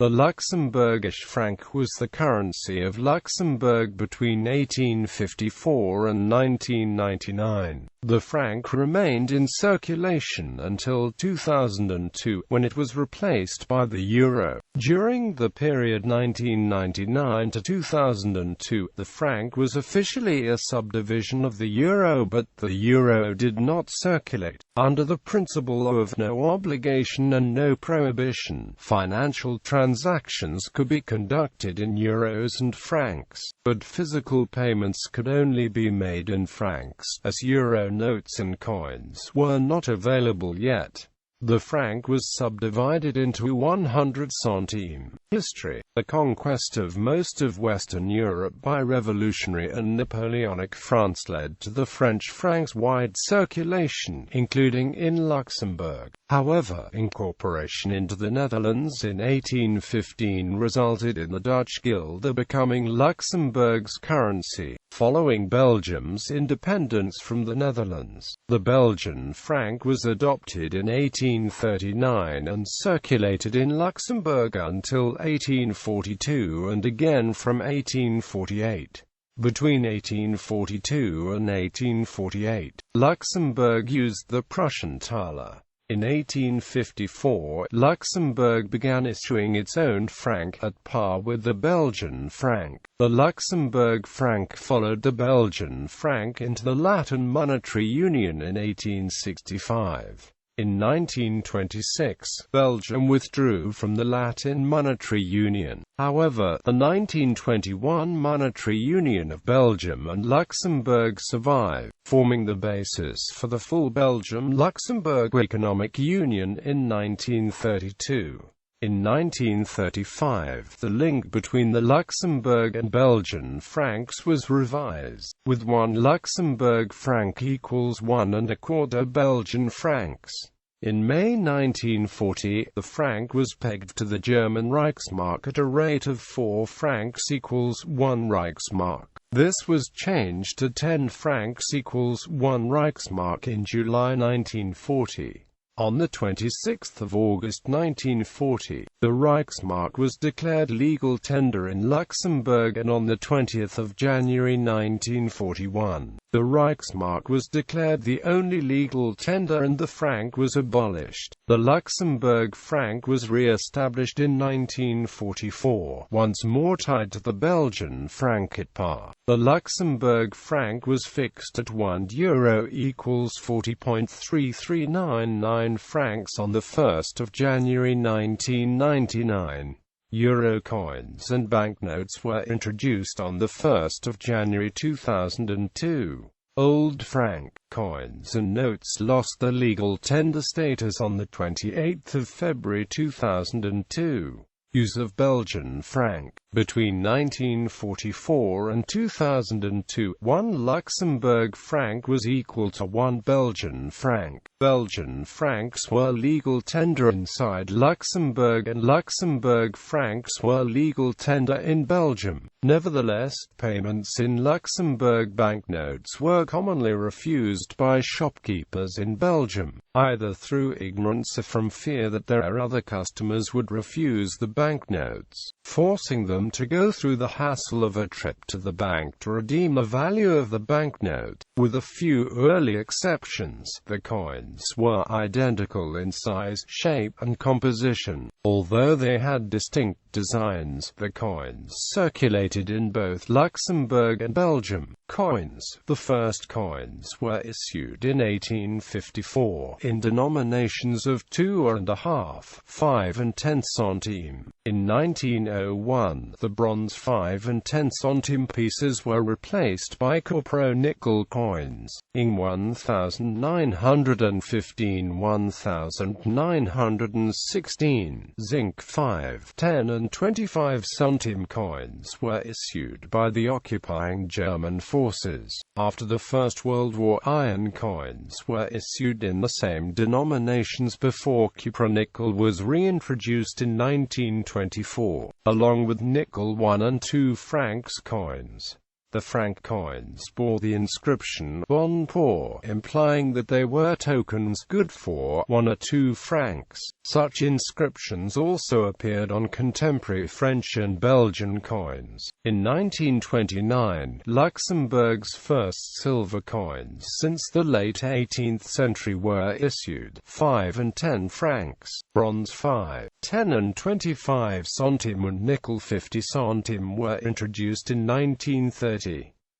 The Luxembourgish franc was the currency of Luxembourg between 1854 and 1999. The franc remained in circulation until 2002, when it was replaced by the euro. During the period 1999 to 2002, the franc was officially a subdivision of the euro, but the euro did not circulate. Under the principle of no obligation and no prohibition, financial transactions could be conducted in euros and francs, but physical payments could only be made in francs, as euro notes and coins were not available yet. The franc was subdivided into 100 centimes. History. The conquest of most of Western Europe by revolutionary and Napoleonic France led to the French franc's wide circulation, including in Luxembourg. However, incorporation into the Netherlands in 1815 resulted in the Dutch guilder becoming Luxembourg's currency, following Belgium's independence from the Netherlands. The Belgian franc was adopted in 1839 and circulated in Luxembourg until 1842 and again from 1848. Between 1842 and 1848, Luxembourg used the Prussian thaler. In 1854, Luxembourg began issuing its own franc at par with the Belgian franc. The Luxembourg franc followed the Belgian franc into the Latin monetary union in 1865. In 1926, Belgium withdrew from the Latin monetary union. However, the 1921 monetary union of Belgium and Luxembourg survived, forming the basis for the full Belgium-Luxembourg economic union in 1932. In 1935, the link between the Luxembourg and Belgian francs was revised, with 1 Luxembourg franc equals 1¼ Belgian francs. In May 1940, the franc was pegged to the German Reichsmark at a rate of 4 francs equals 1 Reichsmark. This was changed to 10 francs equals 1 Reichsmark in July 1940. On the 26th of August 1940, the Reichsmark was declared legal tender in Luxembourg, and on the 20th of January 1941, the Reichsmark was declared the only legal tender and the franc was abolished. The Luxembourg franc was re-established in 1944, once more tied to the Belgian franc at par. The Luxembourg franc was fixed at €1 equals 40.3399 francs on the 1st of January 1999. Euro coins and banknotes were introduced on the 1st of January 2002. Old franc coins and notes lost their legal tender status on the 28th of February 2002. Use of Belgian franc. Between 1944 and 2002, 1 Luxembourg franc was equal to 1 Belgian franc. Belgian francs were legal tender inside Luxembourg and Luxembourg francs were legal tender in Belgium. Nevertheless, payments in Luxembourg banknotes were commonly refused by shopkeepers in Belgium, either through ignorance or from fear that their other customers would refuse the banknotes, forcing them to go through the hassle of a trip to the bank to redeem the value of the banknote. With a few early exceptions, the coins were identical in size, shape, and composition. Although they had distinct designs, the coins circulated in both Luxembourg and Belgium. Coins. The first coins were issued in 1854, in denominations of 2½, 5 and 10 centimes. In 1901, the bronze 5 and 10 centime pieces were replaced by copper-nickel coins. In 1915, 1916, zinc 5, 10 and 25 centime coins were issued by the occupying German forces. After the First World War, iron coins were issued in the same denominations before copper-nickel was reintroduced in 1924, along with nickel 1 and 2 francs coins. The franc coins bore the inscription "bon pour," implying that they were tokens good for 1 or 2 francs. Such inscriptions also appeared on contemporary French and Belgian coins. In 1929, Luxembourg's first silver coins since the late 18th century were issued: 5 and 10 francs, bronze 5, 10 and 25 centimes and nickel 50 centimes were introduced in 1930.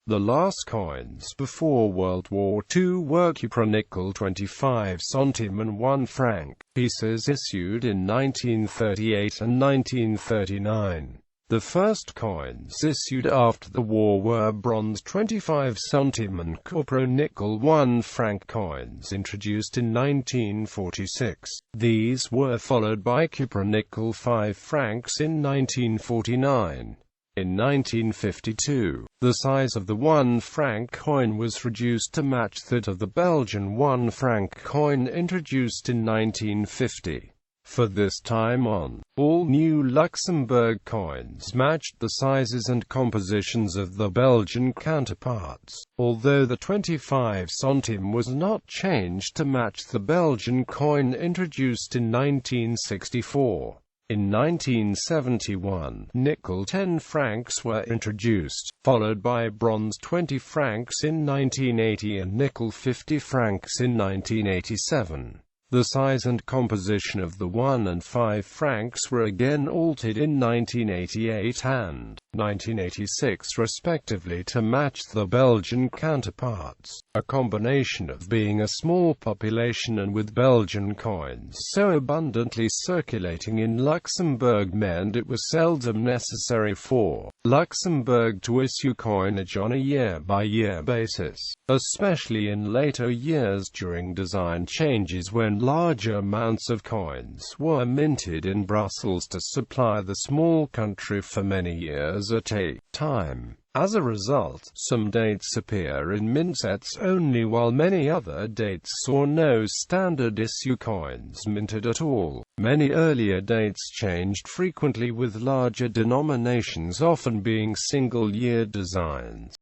The last coins before World War II were cupronickel 25 centimes and 1 franc pieces issued in 1938 and 1939. The first coins issued after the war were bronze 25 centimes and cupronickel 1 franc coins introduced in 1946. These were followed by cupronickel 5 francs in 1949. In 1952, the size of the 1 franc coin was reduced to match that of the Belgian 1 franc coin introduced in 1950. For this time on, all new Luxembourg coins matched the sizes and compositions of the Belgian counterparts, although the 25 centime was not changed to match the Belgian coin introduced in 1964. In 1971, nickel 10 francs were introduced, followed by bronze 20 francs in 1980 and nickel 50 francs in 1987. The size and composition of the 1 and 5 francs were again altered in 1988 and 1986 respectively to match the Belgian counterparts. A combination of being a small population and with Belgian coins so abundantly circulating in Luxembourg meant it was seldom necessary for Luxembourg to issue coinage on a year-by-year basis, especially in later years during design changes when larger amounts of coins were minted in Brussels to supply the small country for many years at a time. As a result, some dates appear in mint sets only while many other dates saw no standard issue coins minted at all. Many earlier dates changed frequently with larger denominations often being single-year designs.